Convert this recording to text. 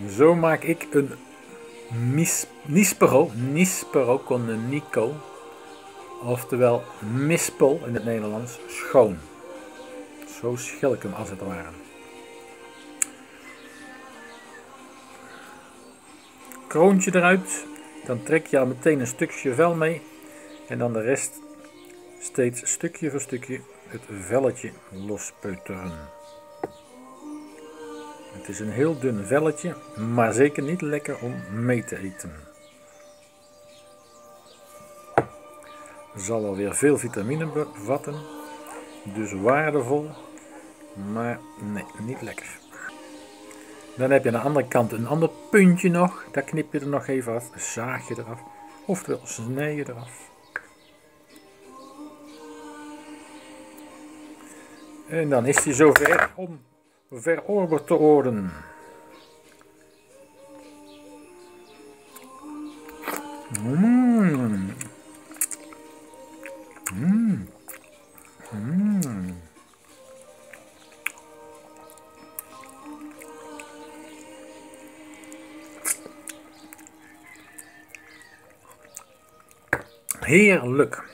Zo maak ik een nispero con Nico, oftewel mispel in het Nederlands, schoon. Zo schil ik hem als het ware. Kroontje eruit, dan trek je al meteen een stukje vel mee en dan de rest steeds stukje voor stukje het velletje lospeuteren. Het is een heel dun velletje, maar zeker niet lekker om mee te eten. Zal alweer veel vitamine bevatten, dus waardevol, maar nee, niet lekker. Dan heb je aan de andere kant een ander puntje nog, daar knip je er nog even af, zaag je eraf, oftewel snij je eraf. En dan is hij zover om verorberd te worden. Heerlijk.